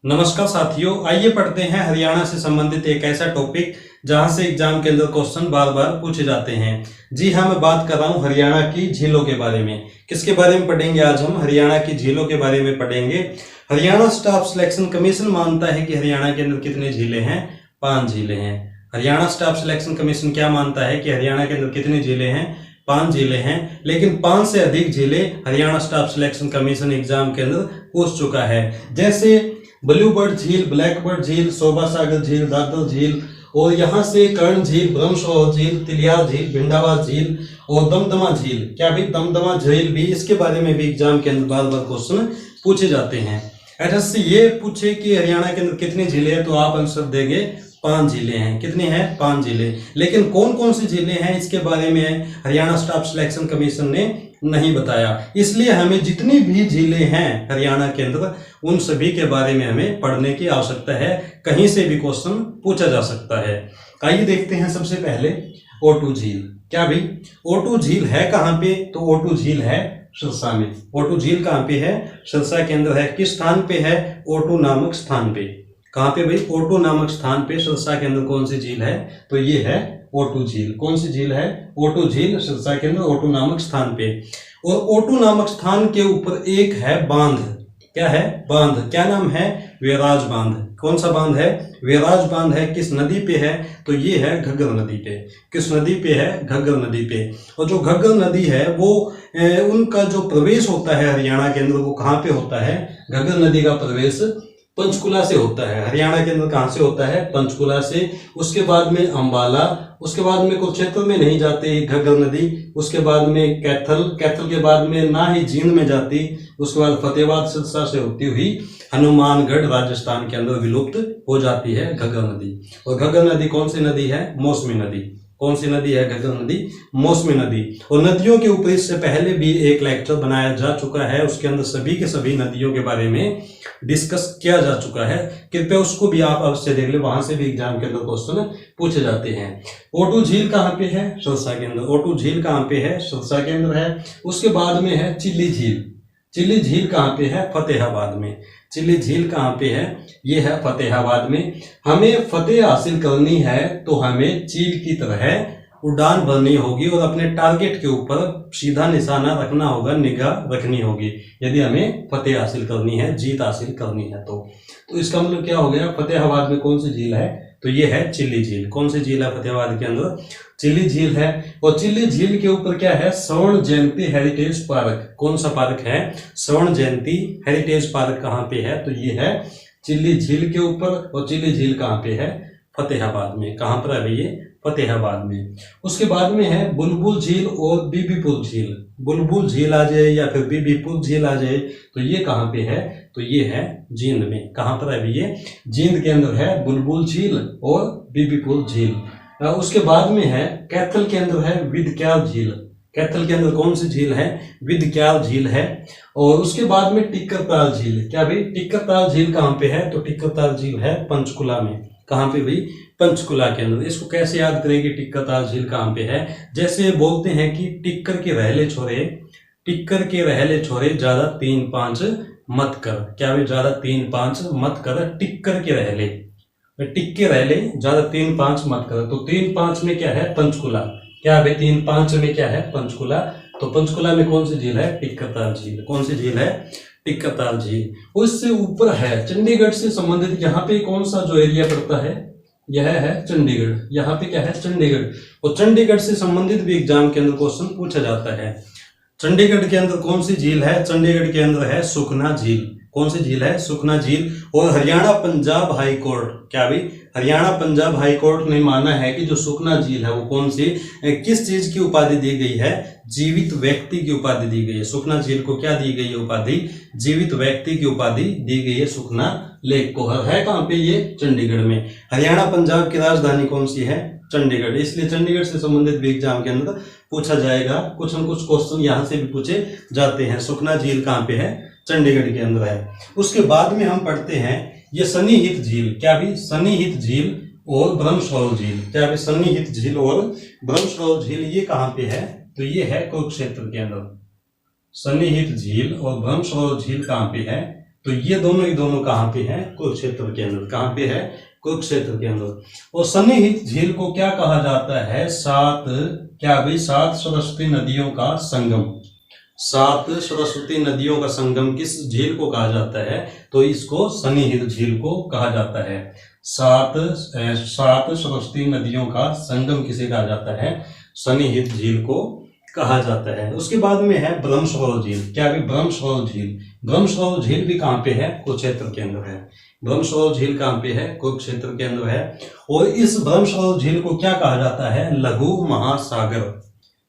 नमस्कार साथियों, आइए पढ़ते हैं हरियाणा से संबंधित एक ऐसा टॉपिक जहां से एग्जाम के अंदर क्वेश्चन बार बार पूछे जाते हैं। जी हाँ, मैं बात कर रहा हूं हरियाणा की झीलों के बारे में। किसके बारे में पढ़ेंगे आज हम? हरियाणा की झीलों के बारे में पढ़ेंगे। हरियाणा स्टाफ सिलेक्शन कमीशन मानता है कि हरियाणा के अंदर कितनी झीलें हैं? 5 झीलें हैं। हरियाणा स्टाफ सिलेक्शन कमीशन क्या मानता है कि हरियाणा के अंदर कितनी झीलें हैं? 5 झीलें हैं। लेकिन 5 से अधिक झीलें Haryana staff selection commission exam के अंदर पूछ चुका है। जैसे ब्लू बर्ड झील, ब्लैक बर्ड झील, शोभा सागर झील, दादर झील, और यहाँ से कर्ण झील, ब्रह्मसरोवर झील, तिलियार झील, भिंडावा झील और दमदमा झील। क्या भी दमदमा झील भी, इसके बारे में भी एग्जाम के अंदर बार बार क्वेश्चन पूछे जाते हैं। ऐसा से ये पूछे कि हरियाणा के अंदर कितनी झीलें हैं तो आप आंसर देंगे 5 झीलें हैं। कितनी हैं? 5 झीलें। लेकिन कौन कौन सी झीलें हैं इसके बारे में हरियाणा स्टाफ सिलेक्शन कमीशन ने नहीं बताया। इसलिए हमें जितनी भी झीलें हैं हरियाणा के अंदर उन सभी के बारे में हमें पढ़ने की आवश्यकता है। कहीं से भी क्वेश्चन पूछा जा सकता है। आइए देखते हैं सबसे पहले ओटू झील। क्या भाई ओटू झील है कहाँ पे? तो ओटू झील है सिरसा में। ओटू झील कहाँ पे है? सिरसा के अंदर है। किस स्थान पे है? ओटू नामक स्थान पे। कहाँ पे भाई? ओटू नामक स्थान पे। सिरसा के अंदर कौन सी झील है? तो ये है ओटू झील। कौन सी झील है? ओटू झील, सिरसा के अंदर ओटू नामक स्थान पे। और ओटू नामक स्थान के ऊपर एक है बांध। क्या है? बांध। क्या नाम है? वेराज बांध। कौन सा बांध है? वेराज बांध है। किस नदी पे है? तो ये है घग्गर नदी पे। किस नदी पे है? घग्गर नदी पे। और जो घग्गर नदी है वो उनका जो प्रवेश होता है हरियाणा के अंदर वो कहाँ पे होता है? घग्गर नदी का प्रवेश पंचकुला से होता है। हरियाणा के अंदर कहाँ से होता है? पंचकुला से। उसके बाद में अंबाला, उसके बाद में कुरुक्षेत्र में नहीं जाती घग्गर नदी, उसके बाद में कैथल, कैथल के बाद में ना ही जींद में जाती, उसके बाद फतेहाबाद सिरसा से होती हुई हनुमानगढ़ राजस्थान के अंदर विलुप्त हो जाती है घग्गर नदी। और घग्गर नदी कौन सी नदी है? मौसमी नदी। कौन सी नदी है? घग्गर नदी, मौसमी नदी। और नदियों के ऊपर इससे पहले भी एक लेक्चर बनाया जा चुका है, उसके अंदर सभी के सभी नदियों के बारे में डिस्कस किया जा चुका है। कृपया उसको भी आप अवश्य देख ले, वहां से भी एग्जाम के अंदर क्वेश्चन पूछे जाते हैं। ओटू झील कहाँ पे है? सिरसा के अंदर। ओटू झील कहाँ पे है? सिरसा के अंदर है। उसके बाद में है चिल्ली झील। चिल्ली झील कहाँ पे है? फतेहाबाद में। चिल्ली झील कहाँ पे है? ये है फतेहाबाद में। हमें फतेह हासिल करनी है तो हमें चील की तरह उड़ान भरनी होगी और अपने टारगेट के ऊपर सीधा निशाना रखना होगा, निगाह रखनी होगी यदि हमें फतेह हासिल करनी है, जीत हासिल करनी है। तो इसका मतलब क्या हो गया? फतेहाबाद में कौन सी झील है? तो ये है चिल्ली झील। कौन सी झील है फतेहाबाद के अंदर? चिल्ली झील है। और चिल्ली झील के ऊपर क्या है? स्वर्ण जयंती हेरिटेज पार्क। कौन सा पार्क है? स्वर्ण जयंती हेरिटेज पार्क। कहाँ पे है? तो ये है चिल्ली झील के ऊपर। और चिल्ली झील कहाँ पे है? फतेहाबाद में। कहाँ पर है ये? फतेहाबाद में। उसके बाद में है बुलबुल झील और बीबीपुर झील। बुलबुल झील आ जाए या फिर बीबीपुर झील आ जाए तो ये कहाँ पे है? तो ये है जींद में। कहाँ पर है ये? जींद के अंदर है बुलबुल झील और बीबीपुर झील। उसके बाद में है कैथल के अंदर है विदक्याल झील। कैथल के अंदर कौन सी झील है? विदक्याल झील है। और उसके बाद में टिक्करताल झील। क्या भाई? टिक्करताल झील कहाँ पे है? तो टिक्करताल झील है पंचकुला में। कहाँ पे भाई? पंचकुला के अंदर। इसको कैसे याद करेंगे टिक्करताल झील कहाँ पे है? जैसे बोलते हैं कि टिक्कर के रहले छोरे, टिक्कर के रहले छोरे ज्यादा 3-5 मत कर। क्या भाई? ज्यादा 3-5 मत कर। टिक्कर के रहले, टिक्के रहले ज्यादा 3-5 मत कर। तो 3-5 में क्या है? पंचकुला। क्या भाई? 3-5 में क्या है? पंचकुला। तो पंचकुला में कौन सी झील है? टिक्करताल झील। कौन सी झील है? टिक्करताल झील। उससे ऊपर है चंडीगढ़ से संबंधित। यहाँ पे कौन सा जो एरिया पड़ता है? यह है चंडीगढ़। यहाँ पे क्या है? चंडीगढ़। और चंडीगढ़ से संबंधित भी एग्जाम के अंदर क्वेश्चन पूछा जाता है। चंडीगढ़ के अंदर कौन सी झील है? चंडीगढ़ के अंदर है सुखना झील। कौन सी झील है? सुखना झील। और हरियाणा पंजाब हाई कोर्ट, क्या भाई? हरियाणा पंजाब हाई कोर्ट ने माना है कि जो सुखना झील है वो कौन सी, किस चीज की उपाधि दी गई है? जीवित व्यक्ति की उपाधि दी गई है। सुखना झील को क्या दी गई है उपाधि? जीवित व्यक्ति की उपाधि दी गई है सुखना लेक को। है कहाँ पे ये? चंडीगढ़ में। हरियाणा पंजाब की राजधानी कौन सी है? चंडीगढ़। इसलिए चंडीगढ़ से संबंधित भी एग्जाम के अंदर पूछा जाएगा। कुछ न कुछ क्वेश्चन यहाँ से भी पूछे जाते हैं। सुखना झील कहाँ पे है? चंडीगढ़ के अंदर है। उसके बाद में हम पढ़ते हैं ये सन्निहित झील। क्या भी? सन्निहित झील और ब्रह्मसरोवर झील। क्या भी? सन्निहित झील और ब्रह्मसरोवर झील ये कहाँ पे है? तो ये है कुरुक्षेत्र के अंदर। सन्निहित झील और ब्रह्मसरोवर झील कहाँ पे है? तो ये दोनों ही दोनों कहाँ पे है? कुरुक्षेत्र के अंदर। कहाँ पे है? कुरुक्षेत्र के अंदर। और सन्निहित झील को क्या कहा जाता है? सात सरस्वती नदियों का संगम। 7 सरस्वती नदियों का संगम किस झील को कहा जाता है? तो इसको सन्निहित झील को कहा जाता है। 7 सरस्वती नदियों का संगम किसे कहा जाता है? सन्निहित झील को कहा जाता है। उसके बाद में है ब्रह्मसरोवर झील। क्या भी? ब्रह्मसरोवर झील। ब्रह्मसरोवर झील भी कहाँ पे है? कुरुक्षेत्र के अंदर है। ब्रह्मसरोवर झील कहाँ पे है? कुरुक्षेत्र के अंदर है। और इस ब्रह्मसरोवर झील को क्या कहा जाता है? लघु महासागर।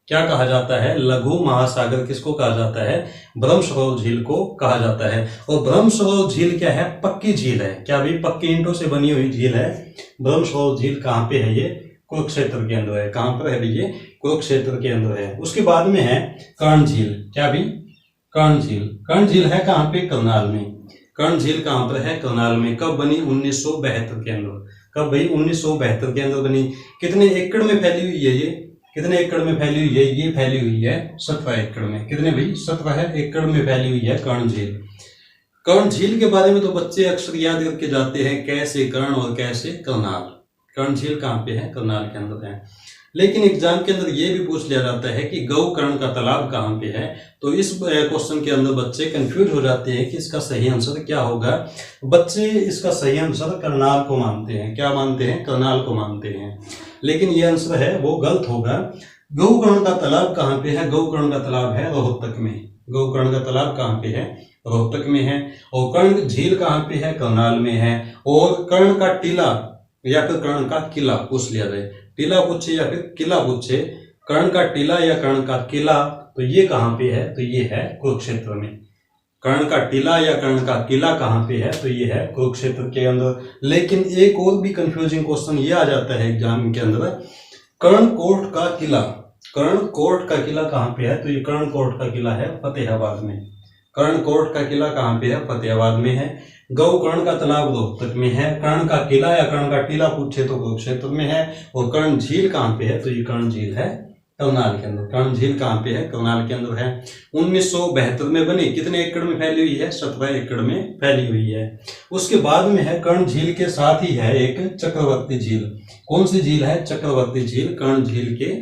क्या कहा जाता है? लघु महासागर। किसको कहा जाता है? ब्रह्मसरोवर झील को कहा जाता है। और ब्रह्मसरोवर झील क्या है? पक्की झील है। क्या भी? पक्की ईंटों से बनी हुई झील है। ब्रह्मसरोवर झील कहाँ पे है? ये कुरुक्षेत्र के अंदर है। कहाँ पर है ये? कुरुक्षेत्र के अंदर है। उसके बाद में है कर्ण झील। क्या भी? कर्ण झील। कर्ण झील है कहाँ पे? करनाल में। कर्ण झील कहाँ पर है? करनाल में। कब बनी? 1972 के अंदर। कब भाई? 1972 के अंदर बनी। कितने एकड़ में फैली हुई है ये? कितने एकड़ में फैली हुई है? ये फैली हुई है 17 एकड़ में। कितने भाई? 17 एकड़ में फैली हुई है कर्ण झील। कर्ण झील के बारे में तो बच्चे अक्सर याद करके जाते हैं, कैसे कर्ण और कैसे करनाल। कर्ण झील कहाँ पे है? करनाल के अंदर है। लेकिन एग्जाम के अंदर ये भी पूछ लिया जाता है कि गौकर्ण का तालाब कहाँ पे है। तो इस क्वेश्चन के अंदर बच्चे कंफ्यूज हो जाते हैं कि इसका सही आंसर क्या होगा। बच्चे इसका सही आंसर करनाल को मानते हैं। क्या मानते हैं? करनाल को मानते हैं। लेकिन ये आंसर है वो गलत होगा। गौकर्ण का तालाब कहाँ पे है? गौकर्ण का तालाब है रोहतक में। गौकर्ण का तालाब कहाँ पे है? रोहतक में है। और कर्ण झील कहाँ पे है? करनाल में है। और कर्ण का टीला या फिर कर्ण का किला पूछ लिया जाए, टीला पूछे या फिर किला पूछे, कर्ण का टीला या कर्ण का किला, तो ये कहाँ पे है? तो ये है कुरुक्षेत्र में। कर्ण का टीला या कर्ण का किला कहाँ पे है? तो ये है कुरुक्षेत्र के अंदर। लेकिन एक और भी कंफ्यूजिंग क्वेश्चन ये आ जाता है एग्जाम के अंदर, कर्णकोट का किला। कर्णकोट का किला कहाँ पे है? तो ये कर्णकोट का किला है फतेहाबाद में। कर्णकोट का किला कहाँ पे है? फतेहाबाद में है। गौकर्ण का तालाब रोहतक में है। कर्ण का किला या कर्ण का टीला पूछे तो कुरुक्षेत्र में है। और कर्ण झील कहाँ पे है? तो ये कर्ण झील है करनाल के अंदर। कर्ण झील कहाँ पे है? करनाल के अंदर है। 1972 में बनी। कितने एकड़ में फैली हुई है? 17 एकड़ में फैली हुई है। उसके बाद में है कर्ण झील के साथ ही है एक चक्रवर्ती झील। कौन सी झील है? चक्रवर्ती झील कर्ण झील के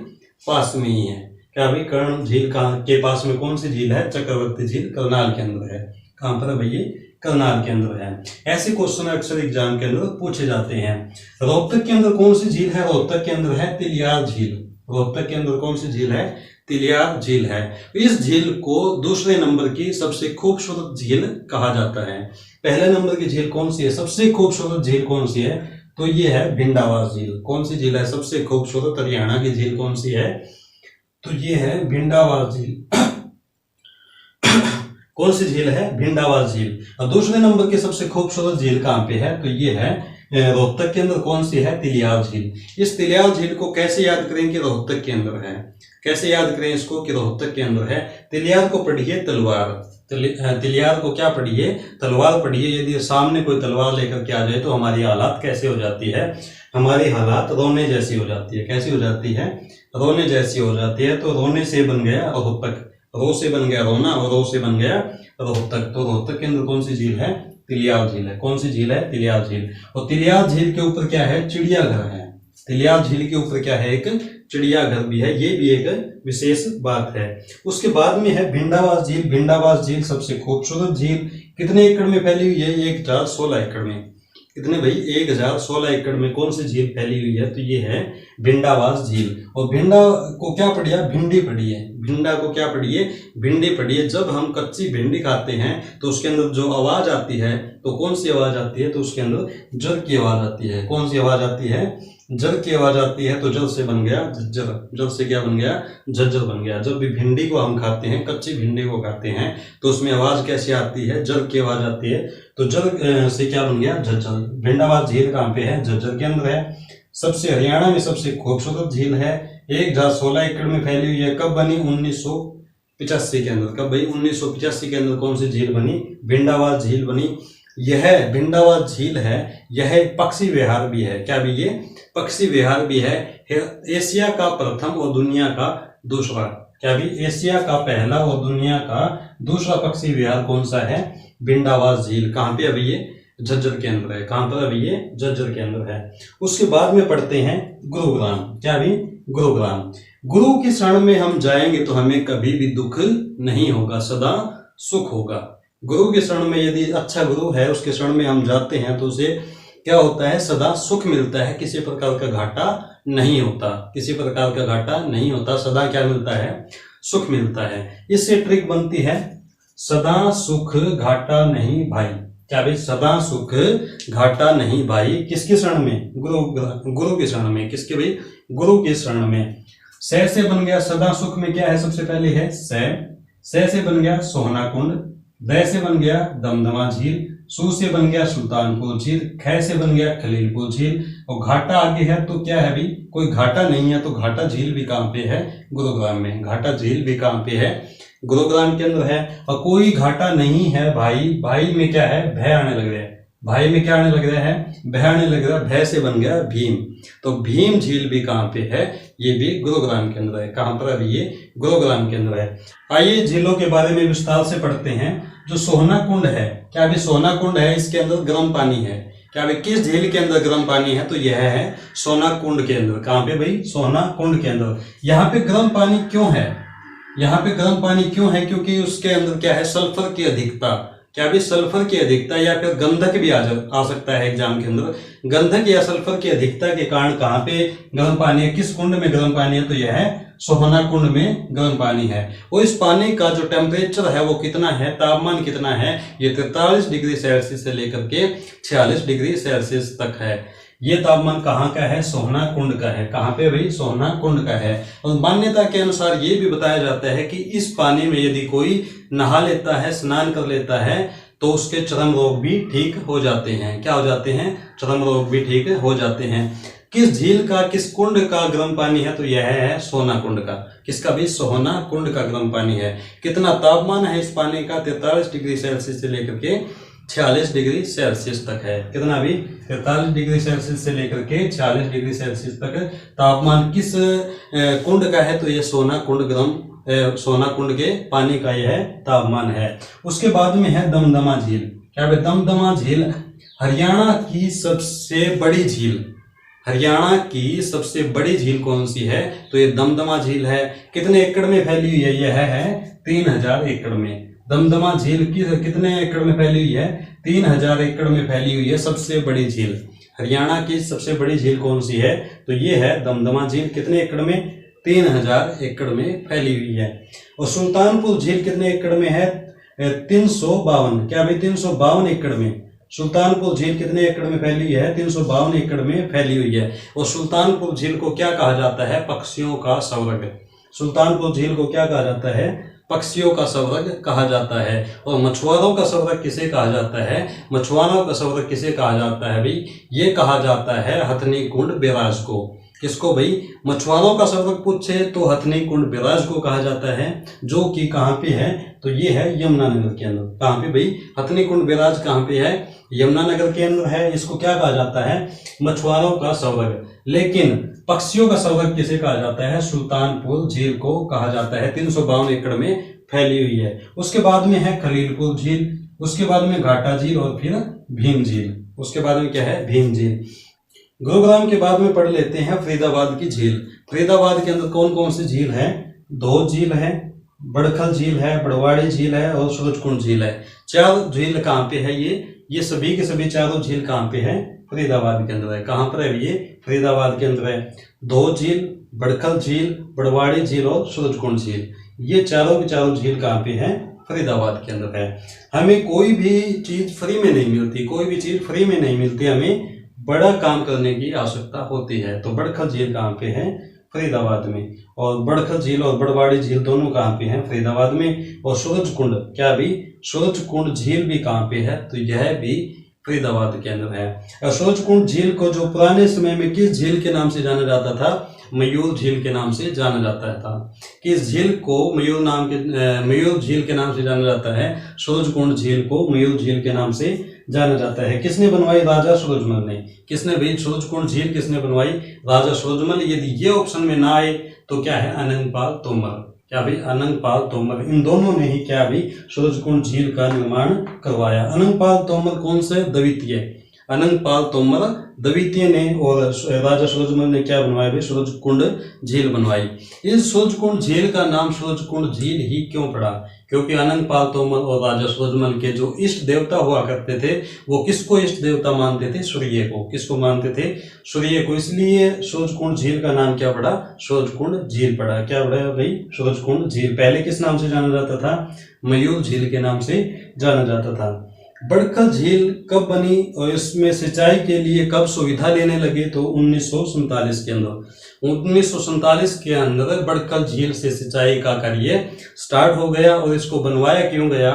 पास में ही है। क्या भाई? कर्ण झील के पास में कौन सी झील है? चक्रवर्ती झील करनाल के अंदर है। कहाँ पर है भैया? करनाल के अंदर है। ऐसे क्वेश्चन अक्सर एग्जाम के अंदर पूछे जाते हैं। रोहतक के अंदर कौन सी झील है? रोहतक के अंदर है तिलियार झील। रोहतक के अंदर कौन सी झील है? तिलियार झील है। इस झील को दूसरे नंबर की सबसे खूबसूरत झील कहा जाता है। पहले नंबर की झील कौन सी है? सबसे खूबसूरत झील कौन सी है? तो ये है भिंडावास झील। कौन सी झील है सबसे खूबसूरत? हरियाणा की झील कौन सी है? तो ये है भिंडावास झील। कौन सी झील है? भिंडावास झील। और दूसरे नंबर की सबसे खूबसूरत झील कहाँ पे है? तो ये है रोहतक के अंदर। कौन सी है? तिलियार झील। इस तिलियार झील को कैसे याद करें कि रोहतक के अंदर है? कैसे याद करें इसको कि रोहतक के अंदर है? तिलियार को पढ़िए तलवार। तिलियार को क्या पढ़िए? तलवार पढ़िए। यदि सामने कोई तलवार लेकर के आ जाए तो हमारी हालात कैसे हो जाती है? हमारी हालात रोने जैसी हो जाती है। कैसी हो जाती है? रोने जैसी हो जाती है। तो रोने से बन गया रोहतक, रो से बन गया रोना और रो से बन गया रोहतक। तो रोहतक के अंदर कौन सी झील है? तिलियार झील है। कौन सी झील है? तिलियार झील। और तिलियार झील के ऊपर क्या है? चिड़ियाघर है। तिलियार झील के ऊपर क्या है? एक चिड़ियाघर भी है। ये भी एक विशेष बात है। उसके बाद में है भिंडावास झील। भिंडावास झील सबसे खूबसूरत झील। कितने एकड़ में फैली हुई है? 1016 एकड़ में। कितने भाई? 1016 एकड़ में कौन सी झील फैली हुई है? तो ये है भिंडावास झील। और भिंडा को क्या पढ़िए? भिंडी पढ़िए। भिंडा को क्या पढ़िए? भिंडी पढ़िए। जब हम कच्ची भिंडी खाते हैं तो उसके अंदर जो आवाज आती है, तो कौन सी आवाज आती है? तो उसके अंदर जर की आवाज आती है। कौन सी आवाज आती है? जर की आवाज आती है। तो जर से बन गया झज्जर। जर से क्या बन गया? झज्जर बन गया। जब भी भिंडी को हम खाते हैं, कच्ची भिंडी को खाते हैं, तो उसमें आवाज कैसे आती है? जर की आवाज आती है। तो जर से क्या बन गया? झज्जर। भिंडावास झील कहाँ पे है? झज्जर के अंदर है। सबसे हरियाणा में सबसे खूबसूरत झील है। 1016 एकड़ में फैली हुई है। कब बनी? 1985 के अंदर। कब भाई? 1985 के अंदर कौन सी झील बनी? भिंडावास झील बनी। यह भिंडावास झील है, यह पक्षी विहार भी है। क्या भी? ये पक्षी विहार भी है। एशिया का प्रथम और दुनिया का दूसरा। क्या भी? एशिया का पहला और दुनिया का दूसरा पक्षी विहार कौन सा है? बिंडावास झील। कहाँ पे अभी ये झज्जर के अंदर है। कहाँ पर अभी ये झज्जर के अंदर है। उसके बाद में पढ़ते हैं गुरुग्राम। क्या अभी गुरुग्राम। गुरु की शरण में हम जाएंगे तो हमें कभी भी दुख नहीं होगा, सदा सुख होगा। गुरु के शरण में यदि अच्छा गुरु है उसके शरण में हम जाते हैं तो उसे क्या होता है, सदा सुख मिलता है, किसी प्रकार का घाटा नहीं होता, किसी प्रकार का घाटा नहीं होता, सदा क्या मिलता है, सुख मिलता है। इससे ट्रिक बनती है सदा सुख घाटा नहीं भाई। क्या भाई, सदा सुख घाटा नहीं भाई। किसके शरण में, गुरु के शरण में। किसके भाई, गुरु के शरण में। से बन गया सदा सुख में क्या है, सबसे पहले है से बन गया सोहना कुंड, द से बन गया दमदमा झील, सू से बन गया सुल्तानपुर झील, ख से बन गया खलीलपुर झील, और घाटा आगे है तो क्या है भाई, कोई घाटा नहीं है तो घाटा झील भी कहाँ पे है, गुरुग्राम में। घाटा झील भी कहाँ पे है, गुरुग्राम के अंदर है। और कोई घाटा नहीं है भाई, भाई में क्या है, भय आने लग रहा है। भाई में क्या आने लग रहा है, भय आने लग रहा है। भय से बन गया भीम, तो भीम झील भी कहाँ पे है, ये भी गुरुग्राम के अंदर है। कहाँ पर अभी ये गुरुग्राम के अंदर है। आइए झीलों के बारे में विस्तार से पढ़ते हैं। जो सोहना कुंड है, क्या अभी सोहना कुंड है, इसके अंदर गर्म पानी है। क्या अभी किस झील के अंदर गर्म पानी है, तो यह है सोहना कुंड के अंदर। कहाँ पे भाई, सोहना कुंड के अंदर। यहाँ पे गर्म पानी क्यों है, यहाँ पे गर्म पानी क्यों है, क्योंकि उसके अंदर क्या है, सल्फर की अधिकता। क्या भी, सल्फर की अधिकता या फिर गंधक भी आ सकता है एग्जाम के अंदर। गंधक या सल्फर की अधिकता के कारण कहाँ पे गर्म पानी है, किस कुंड में गर्म पानी है, तो यह है सोहना कुंड में गर्म पानी है। और इस पानी का जो टेम्परेचर है वो कितना है, तापमान कितना है, ये 43 डिग्री सेल्सियस से लेकर के 46 डिग्री सेल्सियस तक है। ये तापमान कहाँ का है, सोहना कुंड का है। कहाँ पे भाई, सोहना कुंड का है। और मान्यता के अनुसार ये भी बताया जाता है कि इस पानी में यदि कोई नहा लेता है, स्नान कर लेता है, तो उसके चर्म रोग भी ठीक हो जाते हैं। क्या हो जाते हैं, चर्म रोग भी ठीक हो जाते हैं। किस झील का, किस कुंड का गर्म पानी है, तो यह है सोहना कुंड का। किसका भी, सोहना कुंड का गर्म पानी है। कितना तापमान है इस पानी का, 43 डिग्री सेल्सियस से लेकर के 46 डिग्री सेल्सियस तक है। कितना भी, 43 डिग्री सेल्सियस से लेकर के 46 डिग्री सेल्सियस तक तापमान किस कुंड का है, तो यह सोहना कुंड सोहना कुंड के पानी का यह तापमान है। उसके बाद में है दमदमा झील। क्या है, दमदमा झील हरियाणा की सबसे बड़ी झील। हरियाणा की सबसे बड़ी झील कौन सी है, तो ये दमदमा झील है। कितने एकड़ में फैली हुई है, यह है 3000 एकड़ में। दमदमा झील कितने एकड़ में फैली हुई है, 3000 एकड़ में फैली हुई है सबसे बड़ी झील। हरियाणा की सबसे बड़ी झील कौन सी है, तो ये है दमदमा झील। कितने एकड़ में, 3000 एकड़ में फैली हुई है। और सुल्तानपुर झील कितने एकड़ में है, 352। क्या भाई, 352 एकड़ में। सुल्तानपुर झील कितने एकड़ में फैली हुई है, 352 एकड़ में फैली हुई है। और सुल्तानपुर झील को क्या कहा जाता है, पक्षियों का स्वर्ग। सुल्तानपुर झील को क्या कहा जाता है, पक्षियों का स्वर्ग कहा जाता है। और मछुआरों का स्वर्ग किसे कहा जाता है, मछुआरों का स्वर्ग किसे कहा जाता है भाई, ये कहा जाता है हथनी कुंड बैराज को। किसको भाई, मछुआरों का स्वर्ग पूछे तो हथनी कुंड बैराज को कहा जाता है, जो कि कहाँ पे है, तो ये है यमुनानगर के अंदर। कहाँ पे भाई, हथनी कुंड बैराज कहाँ पे है, यमुनानगर के अंदर है। इसको क्या कहा जाता है, मछुआरों का स्वर्ग। लेकिन पक्षियों का स्वर्ग किसे कहा जाता है, सुल्तानपुर झील को कहा जाता है। 352 एकड़ में फैली हुई है। उसके बाद में है खलीलपुर झील, उसके बाद में घाटा झील और फिर भीम झील। उसके बाद में क्या है, भीम झील। गुरुग्राम के बाद में पढ़ लेते हैं फरीदाबाद की झील। फरीदाबाद के अंदर कौन कौन सी झील है, धोद झील है, बड़खल झील है, बड़वाड़ी झील है और सूरजकुंड झील है। 4 झील कहाँ पे है, ये सभी के सभी चारों झील कहाँ पे है, फरीदाबाद के अंदर है। कहाँ पर है, ये फरीदाबाद के अंदर है। धोद झील, बड़खल झील, बड़वाड़ी झील और सूरजकुंड झील, ये चारों की चारों झील कहाँ पे है, फरीदाबाद के अंदर है। हमें कोई भी चीज फ्री में नहीं मिलती, कोई भी चीज फ्री में नहीं मिलती, हमें बड़ा काम करने की आवश्यकता होती है। तो बड़खल झील कहाँ पे है, फरीदाबाद में। और बड़खल झील और बड़वाड़ी झील दोनों कहाँ पे हैं, फरीदाबाद में। और सूरजकुंड, क्या भी, सूरजकुंड झील भी कहाँ पे है, तो यह भी फरीदाबाद के अंदर है। और सूरजकुंड झील को जो पुराने समय में किस झील के नाम से जाना जाता था, मयूर झील के नाम से जाना जाता था। किस झील को मयूर झील के नाम से जाना जाता है, सूरजकुंड झील को मयूर झील के नाम से जाना जाता है। किसने बनवाई, राजा सूरजमल ने। किसने भाई, सूरजकुंड झील किसने बनवाई, राजा सूरजमल। यदि ये ऑप्शन में ना आए तो क्या है, आनंदपाल तोमर। क्या भाई, अनंगपाल तोमर, इन दोनों ने ही क्या भाई सूरजकुंड झील का निर्माण करवाया। अनंगपाल तोमर कौन से? द्वितीय, अनंगपाल तोमर द्वितीय ने, और राजा सूरजमल ने क्या बनवाया भाई? सूरजकुंड झील बनवाई। इस सूरजकुंड झील का नाम सूरजकुंड झील ही क्यों पड़ा? क्योंकि अनंगपाल तोमर और राजा सूरजमल के जो इष्ट देवता हुआ करते थे, वो किसको इष्ट देवता मानते थे? सूर्य को। किसको मानते थे? सूर्य को। इसलिए सूरजकुंड झील का नाम क्या पड़ा? सूरजकुंड झील पड़ा। क्या पड़ा भाई? सूरजकुंड झील। पहले किस नाम से जाना जाता था? मयूर झील के नाम से जाना जाता था। बड़खल झील कब बनी और इसमें सिंचाई के लिए कब सुविधा लेने लगे? तो 1947 के अंदर। 1947 के अंदर बड़खल झील से सिंचाई का कार्य स्टार्ट हो गया। और इसको बनवाया क्यों गया?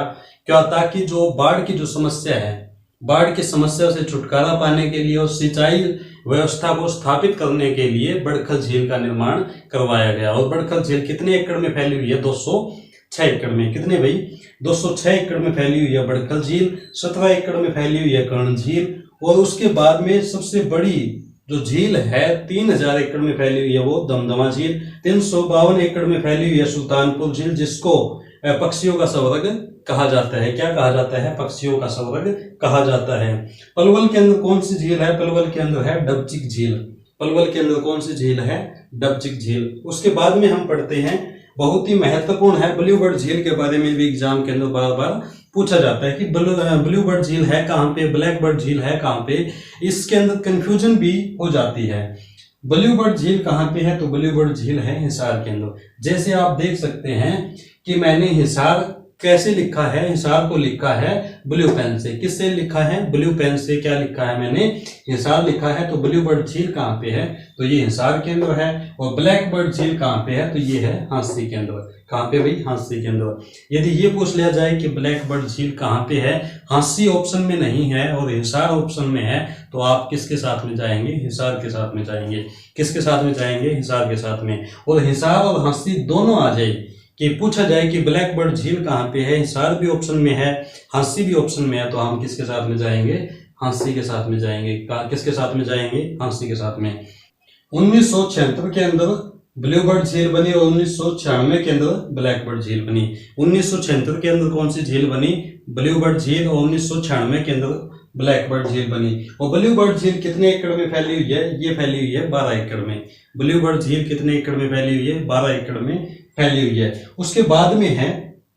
क्या? ताकि जो बाढ़ की जो समस्या है, बाढ़ की समस्या से छुटकारा पाने के लिए और सिंचाई व्यवस्था को स्थापित करने के लिए बड़खल झील का निर्माण करवाया गया। और बड़खल झील कितने एकड़ में फैली हुई है? 206 एकड़ में। कितने भाई? 206 एकड़ में फैली हुई है बड़खल झील। 17 एकड़ में फैली हुई है कर्ण झील। और उसके बाद में सबसे बड़ी जो झील है 3000 एकड़ में फैली हुई है वो दमदमा झील। 352 एकड़ में फैली हुई है सुल्तानपुर झील, जिसको पक्षियों का स्वर्ग कहा जाता है। क्या कहा जाता है? पक्षियों का स्वर्ग कहा जाता है। पलवल के अंदर कौन सी झील है? पलवल के अंदर है डबचिक झील। पलवल के अंदर कौन सी झील है? डबचिक झील। उसके बाद में हम पढ़ते हैं, बहुत ही महत्वपूर्ण है, ब्लूबर्ड झील के बारे में भी एग्जाम के अंदर बार बार पूछा जाता है कि ब्लूबर्ड झील है कहाँ पे, ब्लैकबर्ड झील है कहाँ पे। इसके अंदर कंफ्यूजन भी हो जाती है। ब्लूबर्ड झील कहाँ पे है? तो ब्लूबर्ड झील है हिसार के अंदर। जैसे आप देख सकते हैं कि मैंने हिसार कैसे लिखा है? हिसार को लिखा है ब्लू पेन से। किससे लिखा है? ब्लू पेन से। क्या लिखा है मैंने? हिसार लिखा है। तो ब्लूबर्ड झील कहाँ पे है? तो ये हिसार के अंदर है। और ब्लैकबर्ड झील कहाँ पे है? तो ये है हांसी के अंदर। कहाँ पे भाई? हांसी के अंदर। यदि ये पूछ लिया जाए कि ब्लैकबर्ड झील कहाँ पे है, हांसी ऑप्शन में नहीं है और हिसार ऑप्शन में है, तो आप किसके साथ में जाएंगे? हिसार के साथ में जाएंगे। किसके साथ में जाएंगे? हिसार के साथ में। और हिसार और हांसी दोनों आ जाए कि पूछा जाए कि ब्लैकबर्ड झील कहाँ पे है, हिसार भी ऑप्शन में है, हांसी भी ऑप्शन में है, तो हम किसके साथ में जाएंगे? हांसी के साथ में जाएंगे। किसके साथ में जाएंगे? हांसी के साथ में। 1976 के अंदर ब्लूबर्ड झील बनी और 1996 के अंदर ब्लैकबर्ड झील बनी। 1976 के अंदर कौन सी झील बनी? ब्लूबर्ड झील। और 1996 के अंदर ब्लैकबर्ड झील बनी। और ब्लूबर्ड झील कितने एकड़ में फैली हुई है? ये फैली हुई है 12 एकड़ में। ब्लूबर्ड झील कितने एकड़ में फैली हुई है? 12 एकड़ में फैली हुई है। उसके बाद में है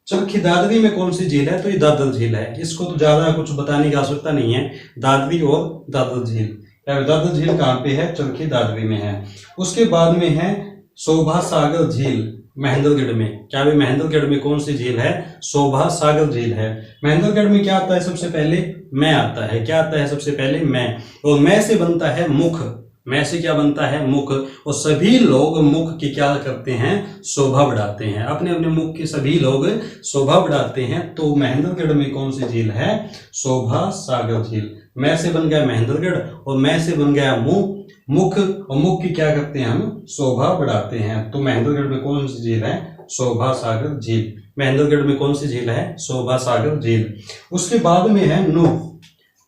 चरखी दादरी में कौन सी झील है? तो ये दादर झील है। इसको तो ज्यादा कुछ बताने की आवश्यकता नहीं है। दादरी और दादर झील। दादर झील कहाँ पे है? चरखी दादरी में है। उसके बाद में है शोभा सागर झील महेंद्रगढ़ में। क्या भाई? महेंद्रगढ़ में कौन सी झील है? शोभा सागर झील है। महेंद्रगढ़ में क्या आता है? सबसे पहले मैं आता है। क्या आता है? सबसे पहले मैं। और मैं से बनता है मुख। मैं से क्या बनता है? मुख। और सभी लोग मुख की क्या करते हैं? शोभा बढ़ाते हैं। अपने अपने मुख की सभी लोग शोभा बढ़ाते हैं। तो महेंद्रगढ़ में कौन सी झील है? शोभा सागर झील। मैं से बन गया महेंद्रगढ़ और मैं से बन गया मुख। और मुख की क्या करते हैं? हम शोभा बढ़ाते हैं। तो महेंद्रगढ़ में कौन सी झील है? शोभा सागर झील। महेंद्रगढ़ में कौन सी झील है? शोभा सागर झील। उसके बाद में है नूह।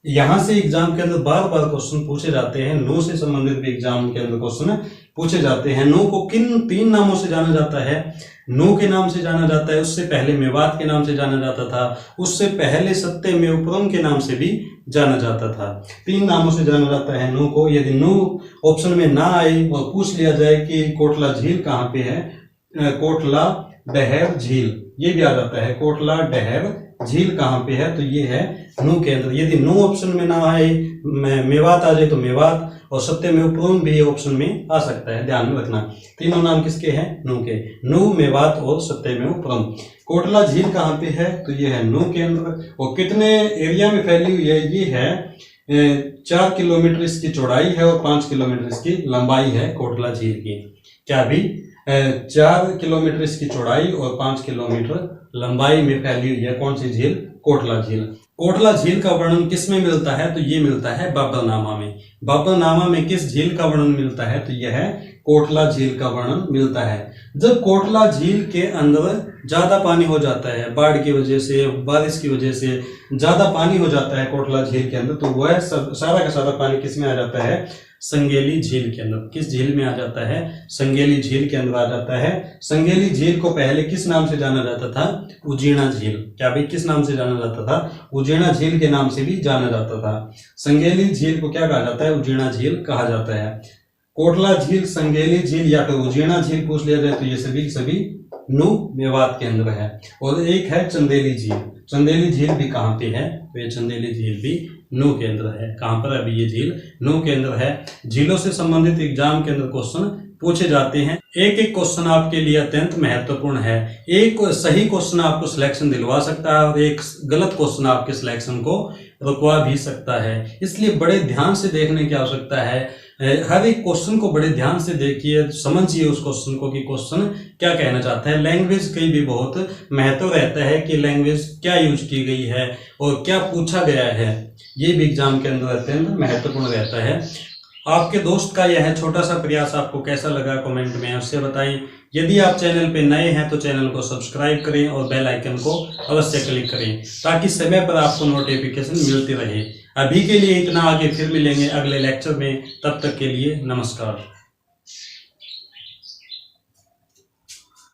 यहां से एग्जाम के अंदर बार बार क्वेश्चन पूछे जाते हैं। नूह से संबंधित भी एग्जाम के अंदर क्वेश्चन पूछे जाते हैं। नूह को किन 3 नामों से जाना जाता है? नूह के नाम से जाना जाता है, उससे पहले मेवात के नाम से जाना जाता था, उससे पहले सत्यमेवपुरम के नाम से भी जाना जाता था। 3 नामों से जाना जाता है नूह को। यदि नूह ऑप्शन में ना आए और पूछ लिया जाए कि कोटला झील कहाँ पे है, कोटला डहर झील, ये भी आ जाता है। कोटला डहर झील कहाँ पे है? तो ये है नूह के अंदर। यदि नूह ऑप्शन में ना आए, मेवात आ जाए तो मेवात, और सत्यमेवपुरम भी ऑप्शन में आ सकता है। ध्यान में रखना, तीनों नाम किसके हैं? नूह के। नूह, मेवात और सत्यमेवपुरम। कोटला झील कहाँ पे है? तो ये है नूह के अंदर। और कितने एरिया में फैली हुई है? ये है 4 किलोमीटर इसकी चौड़ाई है और 5 किलोमीटर इसकी लंबाई है कोटला झील की। क्या भी? 4 किलोमीटर इसकी चौड़ाई और 5 किलोमीटर लंबाई में फैली हुई है कौन सी झील? कोटला झील। कोटला झील का वर्णन किस में मिलता है? तो ये मिलता है बाबरनामा में। बाबरनामा में किस झील का वर्णन मिलता है? तो यह है कोटला झील का वर्णन मिलता है। जब कोटला झील के अंदर ज्यादा पानी हो जाता है, बाढ़ की वजह से, बारिश की वजह से ज्यादा पानी हो जाता है कोटला झील के अंदर, तो वह सारा का सारा पानी किस में आ जाता है? संगेली झील के अंदर। किस झील में आ जाता है? संगेली झील के अंदर आ जाता है। संगेली झील को पहले किस नाम से जाना जाता था? उजीना झील। क्या भाई, किस नाम से जाना जाता था? उजीना झील के नाम से भी जाना जाता था। संगेली झील को क्या कहा जाता है? उजीना झील कहा जाता है। कोटला झील, संगेली झील या फिर उजीना झील पूछ लिया जाए तो ये सभी नू मेवात के अंदर है। और एक है चंदेली झील। चंदेली झील भी कहाँ पे है? तो ये चंदेली झील भी नू के अंदर है। कहाँ पर? अभी ये झील नू के अंदर है। झीलों से संबंधित एग्जाम के अंदर क्वेश्चन पूछे जाते हैं। एक एक क्वेश्चन आपके लिए अत्यंत महत्वपूर्ण है। एक सही क्वेश्चन आपको सिलेक्शन दिलवा सकता है और एक गलत क्वेश्चन आपके सिलेक्शन को रुकवा भी सकता है। इसलिए बड़े ध्यान से देखने की आवश्यकता है। हर एक क्वेश्चन को बड़े ध्यान से देखिए, समझिए उस क्वेश्चन को कि क्वेश्चन क्या कहना चाहता है। लैंग्वेज की भी बहुत महत्व रहता है कि लैंग्वेज क्या यूज की गई है और क्या पूछा गया है। ये भी एग्जाम के अंदर अत्यंत महत्वपूर्ण रहता है। आपके दोस्त का यह छोटा सा प्रयास आपको कैसा लगा कमेंट में अवश्य बताएं। यदि आप चैनल पे नए हैं तो चैनल को सब्सक्राइब करें और बेल आइकन को अवश्य क्लिक करें ताकि समय पर आपको नोटिफिकेशन मिलती रहे। अभी के लिए इतना, आगे फिर मिलेंगे अगले लेक्चर में। तब तक के लिए नमस्कार।